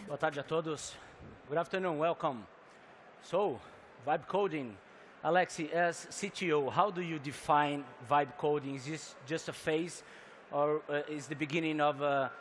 Boa tarde a todos. Good afternoon, welcome. So, vibe coding. Alexi, as CTO, how do you define vibe coding? Is this just a phase, or is the beginning of a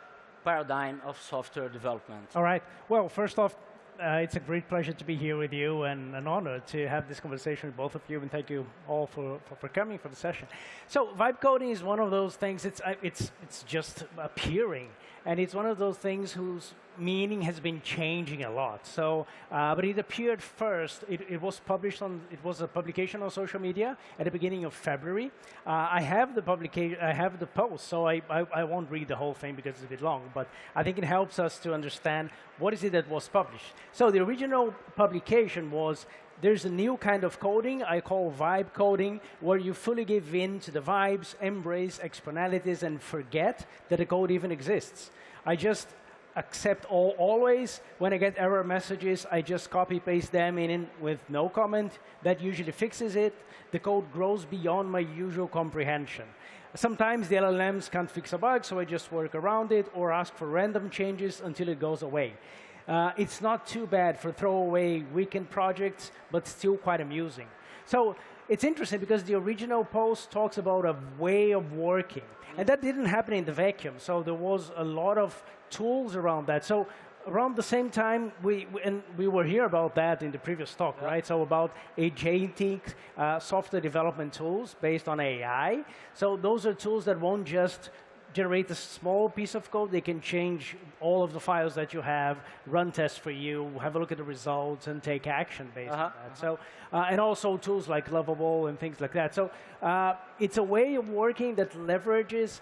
paradigm of software development? All right. Well, first off, it's a great pleasure to be here with you and an honor to have this conversation with both of you, and thank you all for coming for the session. So vibe coding is one of those things, it's just appearing, and it's one of those things whose meaning has been changing a lot. So, but it appeared first, it was published on, it was a publication on social media at the beginning of February. I have the publication, I have the post, so I won't read the whole thing because it's a bit long, but I think it helps us to understand what is it that was published. So the original publication was, there's a new kind of coding I call vibe coding, where you fully give in to the vibes, embrace externalities, and forget that the code even exists. I just accept all always. When I get error messages, I just copy paste them in with no comment. That usually fixes it. The code grows beyond my usual comprehension. Sometimes the LLMs can't fix a bug, so I just work around it or ask for random changes until it goes away. It's not too bad for throwaway weekend projects, but still quite amusing. So it's interesting because the original post talks about a way of working. And that didn't happen in the vacuum. So there was a lot of tools around that. So around the same time, we were here about that in the previous talk, right? So about agentic software development tools based on AI. So those are tools that won't just generate a small piece of code. They can change all of the files that you have, run tests for you, have a look at the results, and take action based on that. So, and also tools like Lovable and things like that. So it's a way of working that leverages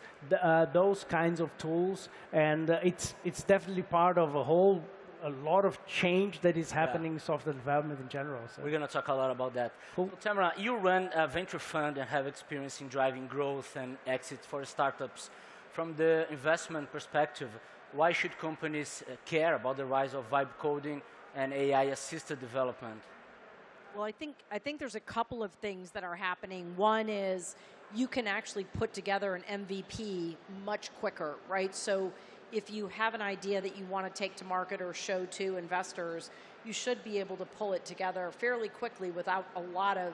those kinds of tools, and it's definitely part of a lot of change that is happening in software development in general. So. We're going to talk a lot about that. Cool. So, Tamara, you run a venture fund and have experience in driving growth and exit for startups. From the investment perspective, why should companies care about the rise of vibe coding and AI-assisted development? Well, I think there's a couple of things that are happening. One is you can actually put together an MVP much quicker, right? So if you have an idea that you want to take to market or show to investors, you should be able to pull it together fairly quickly without a lot of,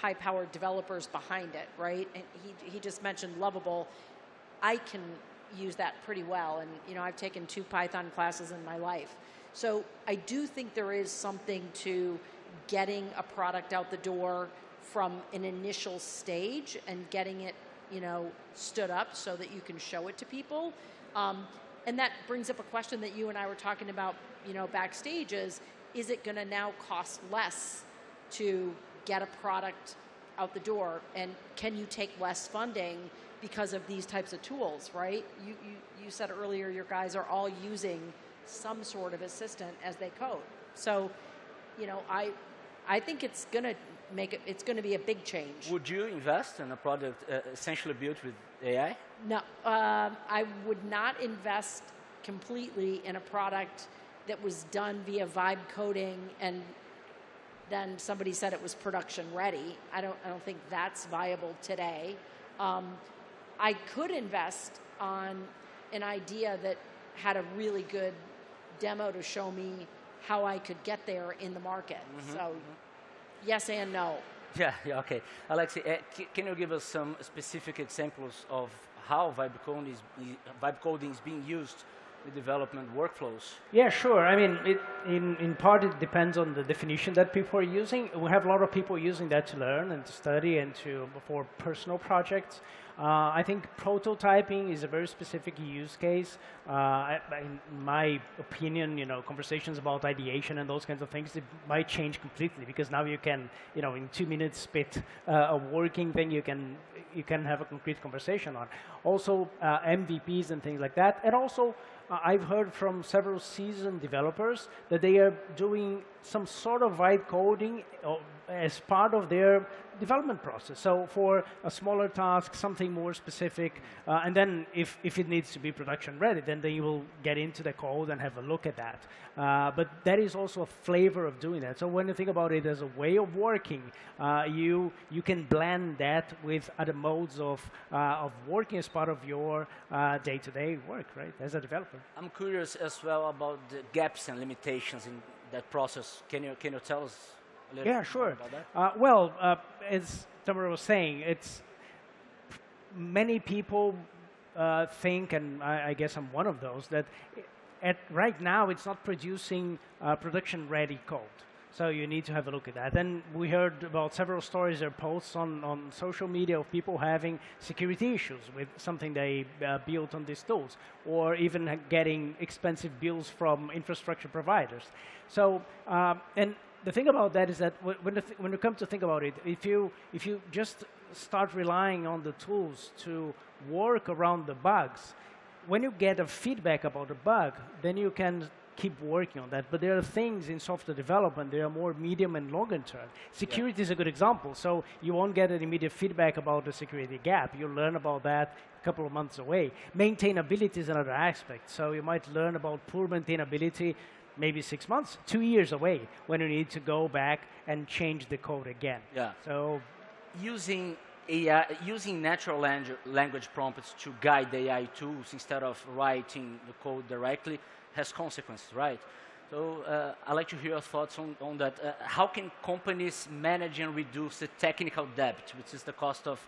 high-powered developers behind it, right? And he just mentioned Lovable. I can use that pretty well, and I've taken 2 Python classes in my life. So I do think there is something to getting a product out the door from an initial stage and getting it, stood up so that you can show it to people. And that brings up a question that you and I were talking about, backstage is it going to now cost less to get a product out the door, and can you take less funding because of these types of tools, right? You said earlier your guys are all using some sort of assistant as they code. So, I think it's going to be a big change. Would you invest in a product essentially built with AI? No, I would not invest completely in a product that was done via vibe coding and then somebody said it was production ready. I don't think that's viable today. I could invest on an idea that had a really good demo to show me how I could get there in the market. So yes and no. Yeah, okay. Alexi, can you give us some specific examples of how vibe coding is being used with development workflows? Yeah, sure. I mean, in part, it depends on the definition that people are using. We have a lot of people using that to learn and to study and for personal projects. I think prototyping is a very specific use case. In my opinion, conversations about ideation and those kinds of things, it might change completely because now you can, in 2 minutes spit a working thing you can have a concrete conversation on. Also, MVPs and things like that. And also, I've heard from several seasoned developers that they are doing some sort of vibe coding as part of their development process. So for a smaller task, something more specific, and then if it needs to be production ready, then you will get into the code and have a look at that. But that is also a flavor of doing that. So when you think about it as a way of working, you can blend that with other modes of working as part of your day-to-day work, right, as a developer. Sure. I'm curious as well about the gaps and limitations in that process. Can you tell us a little Yeah, more sure. about that? Well, as Tamara was saying, it's many people think, and I guess I'm one of those, that right now it's not producing production-ready code. So you need to have a look at that. And we heard about several stories or posts on social media of people having security issues with something they built on these tools, or even getting expensive bills from infrastructure providers. So, and the thing about that is that when you come to think about it, if you just start relying on the tools to work around the bugs, when you get a feedback about a bug, then you can keep working on that. But there are things in software development that are more medium and longer term. Security is a good example. So you won't get an immediate feedback about the security gap. You'll learn about that a couple of months away. Maintainability is another aspect. So you might learn about poor maintainability maybe 6 months, 2 years away, when you need to go back and change the code again. Yeah. So using AI, using natural language prompts to guide the AI tools instead of writing the code directly has consequences, right? So I'd like to hear your thoughts on that. How can companies manage and reduce the technical debt, which is the cost of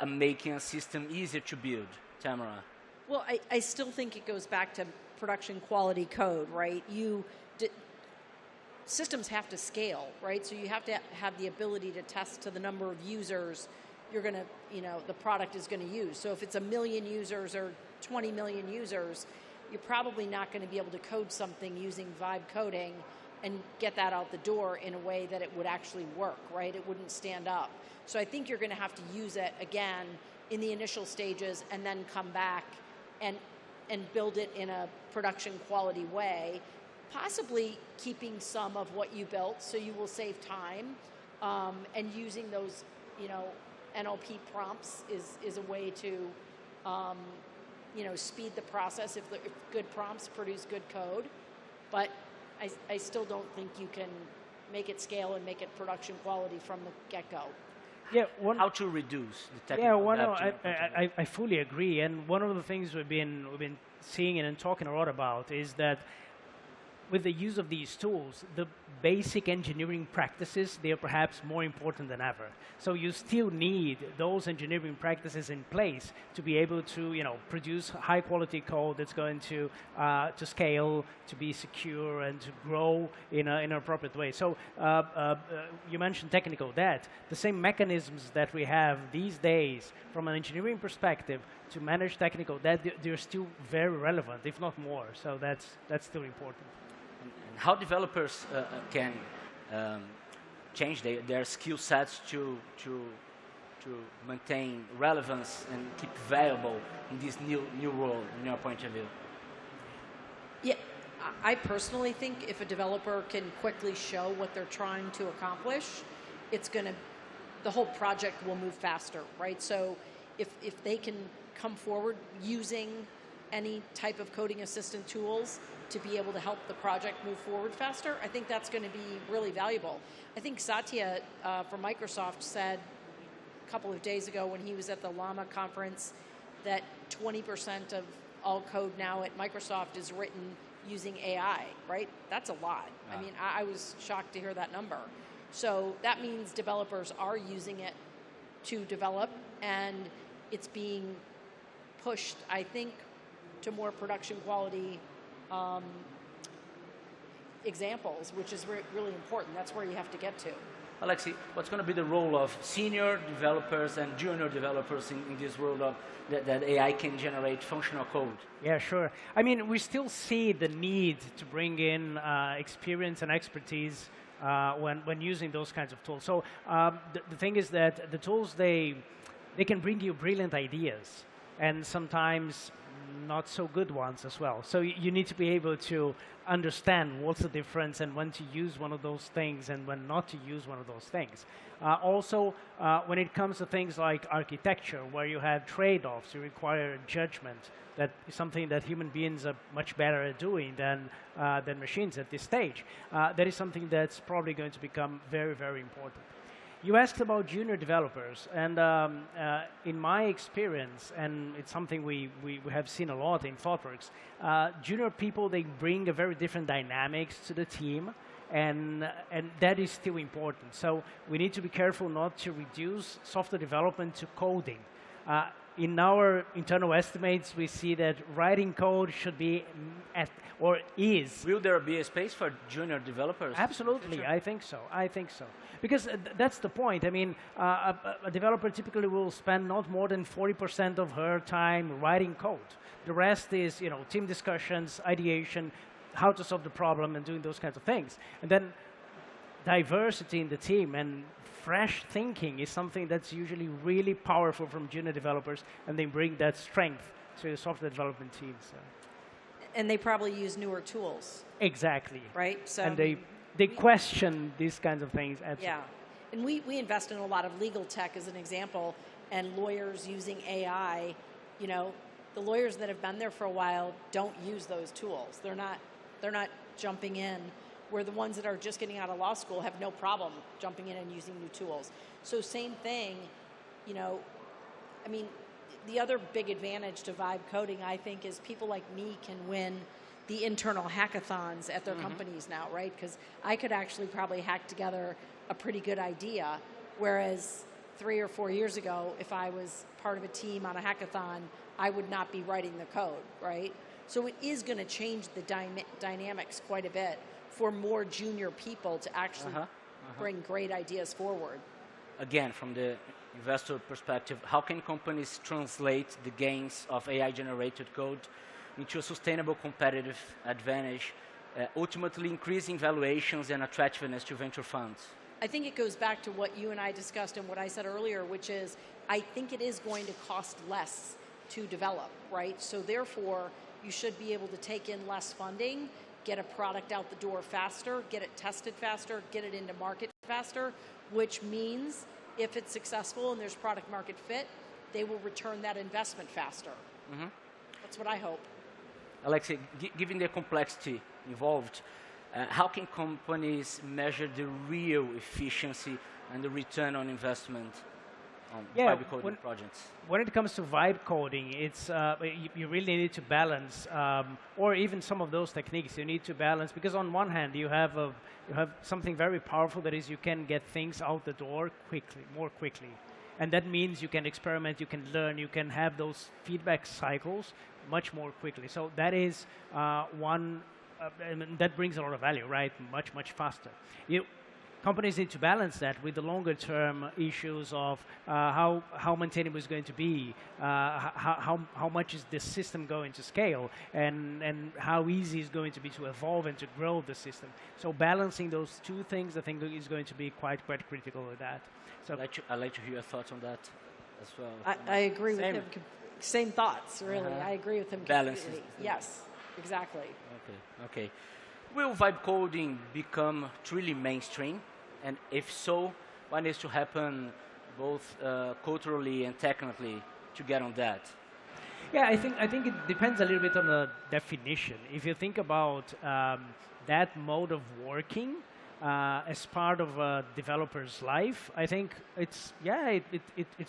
making a system easier to build? Tamara? Well, I still think it goes back to production quality code, right? Systems have to scale, right? So you have to have the ability to test to the number of users you're going to, the product is going to use. So if it's 1 million users or 20 million users, you're probably not going to be able to code something using vibe coding and get that out the door in a way that it would actually work, right? It wouldn't stand up. So I think you're going to have to use it again in the initial stages and then come back and build it in a production quality way, possibly keeping some of what you built so you will save time, and using those, NLP prompts is a way to speed the process if good prompts produce good code. But I still don't think you can make it scale and make it production quality from the get-go. Yeah, how to reduce the technical debt? I fully agree. And one of the things we've been seeing and talking a lot about is that with the use of these tools, the basic engineering practices, they are perhaps more important than ever. So you still need those engineering practices in place to be able to, produce high quality code that's going to scale, to be secure, and to grow in an appropriate way. So you mentioned technical debt. The same mechanisms that we have these days from an engineering perspective to manage technical debt, they're still very relevant, if not more. So that's still important. And how developers can change their skill sets to maintain relevance and keep valuable in this new world, in your point of view? Yeah, I personally think if a developer can quickly show what they're trying to accomplish, the whole project will move faster, right? So if they can come forward using any type of coding assistant tools to be able to help the project move forward faster, I think that's going to be really valuable. I think Satya from Microsoft said a couple of days ago when he was at the Llama conference that 20% of all code now at Microsoft is written using AI, right? That's a lot. Wow. I mean, I was shocked to hear that number. So that means developers are using it to develop, and it's being pushed, I think, to more production quality examples, which is really important. That's where you have to get to. Alexi, what's going to be the role of senior developers and junior developers in this world of that AI can generate functional code? Yeah, sure. I mean, we still see the need to bring in experience and expertise when using those kinds of tools. So the thing is that the tools, they can bring you brilliant ideas, and sometimes not so good ones as well. So you need to be able to understand what's the difference and when to use one of those things and when not to use one of those things. Also, when it comes to things like architecture, where you have trade-offs, you require judgment. That is something that human beings are much better at doing than machines at this stage. That is something that's probably going to become very, very important. You asked about junior developers, and in my experience, and it's something we have seen a lot in Thoughtworks, junior people, they bring a very different dynamics to the team, and that is still important. So we need to be careful not to reduce software development to coding. In our internal estimates, we see that writing code should be or is. Will there be a space for junior developers? Absolutely, I think so. I think so. Because that's the point. I mean, a developer typically will spend not more than 40% of her time writing code. The rest is, you know, team discussions, ideation, how to solve the problem, and doing those kinds of things. And then diversity in the team and fresh thinking is something that's usually really powerful from junior developers, and they bring that strength to software development teams. So. And they probably use newer tools. Exactly. Right? So and they question these kinds of things. Absolutely. Yeah. And we invest in a lot of legal tech as an example, and lawyers using AI. You know, the lawyers that have been there for a while don't use those tools. They're not jumping in, where the ones that are just getting out of law school have no problem jumping in and using new tools. So same thing, you know, I mean, the other big advantage to Vibe Coding, I think, is people like me can win the internal hackathons at their companies now, right? Because I could actually probably hack together a pretty good idea, whereas 3 or 4 years ago, if I was part of a team on a hackathon, I would not be writing the code, right? So it is going to change the dynamics quite a bit for more junior people to actually bring great ideas forward. Again, from the investor perspective, how can companies translate the gains of AI-generated code into a sustainable competitive advantage, ultimately increasing valuations and attractiveness to venture funds? I think it goes back to what you and I discussed and what I said earlier, which is I think it is going to cost less to develop, right? So therefore, you should be able to take in less funding, get a product out the door faster, get it tested faster, get it into market faster, which means if it's successful and there's product market fit, they will return that investment faster. That's what I hope. Alexei, given the complexity involved, how can companies measure the real efficiency and the return on investment on vibe coding projects? When it comes to vibe coding, it's you really need to balance, or even some of those techniques you need to balance, because on one hand you have something very powerful, that is you can get things out the door more quickly. And that means you can experiment, you can learn, you can have those feedback cycles much more quickly. So that is one, that brings a lot of value, right? Much faster. Companies need to balance that with the longer-term issues of how maintainable is going to be, how much is the system going to scale, and how easy is going to be to evolve and to grow the system. So balancing those two things, I think, is going to be quite critical with that. So I'd like to hear your thoughts on that as well. I agree with him. Same thoughts, really. I agree with him completely. Yes, exactly. Okay. Will vibe coding become truly mainstream? And if so, what needs to happen both culturally and technically to get on that? Yeah, I think it depends a little bit on the definition. If you think about that mode of working as part of a developer's life, I think it's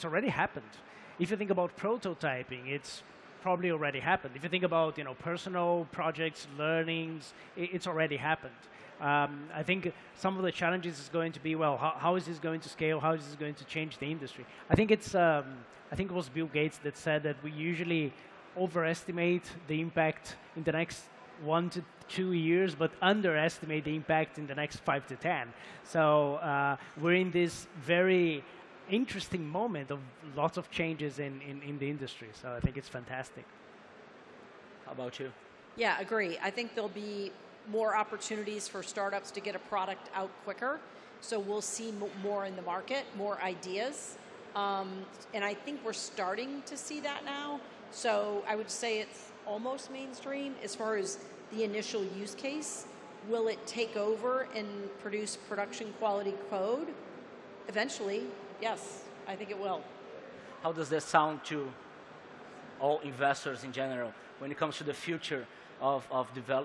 already happened. If you think about prototyping, it's probably already happened. If you think about personal projects, learnings, it's already happened. I think some of the challenges is going to be, well, how is this going to scale? How is this going to change the industry? I think it was Bill Gates that said that we usually overestimate the impact in the next 1 to 2 years, but underestimate the impact in the next 5 to 10. So we're in this very interesting moment of lots of changes in the industry. So I think it's fantastic. How about you? Yeah, agree. I think there'll be more opportunities for startups to get a product out quicker. So we'll see more in the market, more ideas. And I think we're starting to see that now. So I would say it's almost mainstream as far as the initial use case. Will it take over and produce production quality code? Eventually, yes, I think it will. How does that sound to all investors in general when it comes to the future of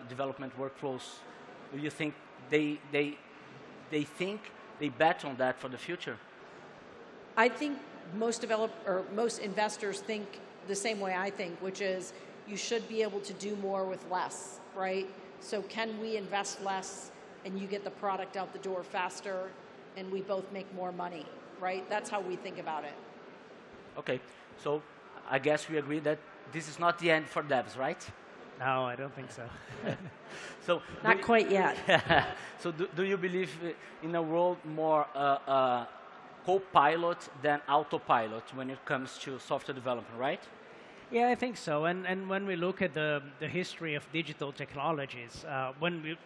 development workflows? Do you think they bet on that for the future? I think most investors think the same way I think, which is you should be able to do more with less, right? So can we invest less and you get the product out the door faster and we both make more money, right? That's how we think about it. Okay, so I guess we agree that this is not the end for devs, right? No, I don't think so. So not quite yet. So do you believe in a world more co-pilot than autopilot when it comes to software development, right? Yeah, I think so. And when we look at the history of digital technologies, when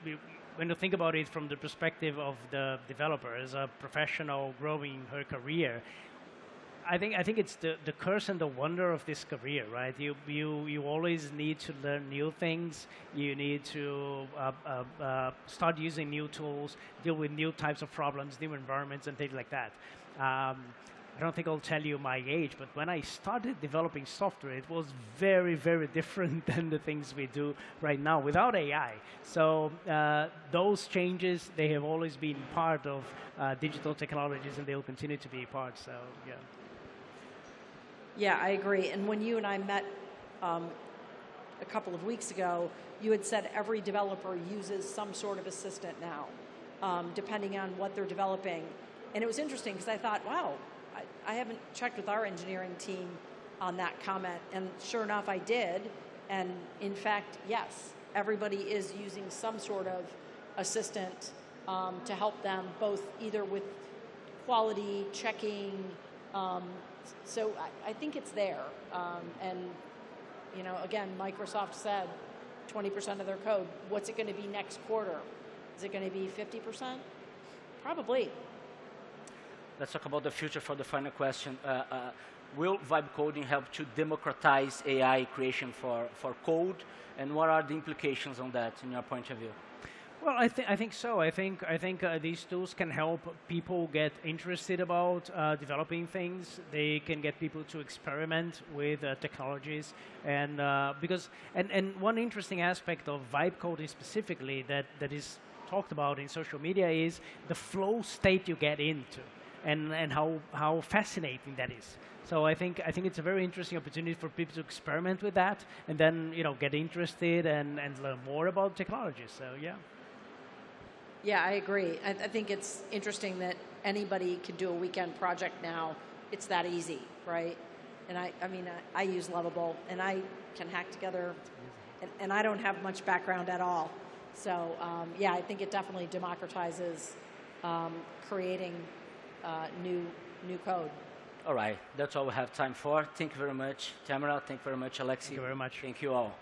you think about it from the perspective of the developer as a professional growing her career, I think it's the curse and the wonder of this career, right? You always need to learn new things. You need to start using new tools, deal with new types of problems, new environments, and things like that. I don't think I'll tell you my age, but when I started developing software, it was very, very different than the things we do right now without AI. So those changes, they have always been part of digital technologies, and they'll continue to be part. So yeah. Yeah, I agree. And when you and I met a couple of weeks ago, you had said every developer uses some sort of assistant now, depending on what they're developing. And it was interesting because I thought, wow, I haven't checked with our engineering team on that comment. And sure enough, I did. And in fact, yes, everybody is using some sort of assistant to help them, both either with quality, checking. So I think it's there. And, you know, again, Microsoft said 20% of their code. What's it going to be next quarter? Is it going to be 50%? Probably. Let's talk about the future for the final question. Will vibe coding help to democratize AI creation for code? And what are the implications on that in your point of view? Well, I think so. I think these tools can help people get interested about developing things. They can get people to experiment with technologies, and one interesting aspect of vibe coding specifically that is talked about in social media is the flow state you get into, and how fascinating that is. So I think it's a very interesting opportunity for people to experiment with that, and then get interested and learn more about technology. So yeah. Yeah, I agree. I think it's interesting that anybody can do a weekend project now. It's that easy, right? And I mean, I use Lovable, and I can hack together, and I don't have much background at all. So yeah, I think it definitely democratizes creating new code. All right, that's all we have time for. Thank you very much, Tamara. Thank you very much, Alexi. Thank you very much. Thank you all.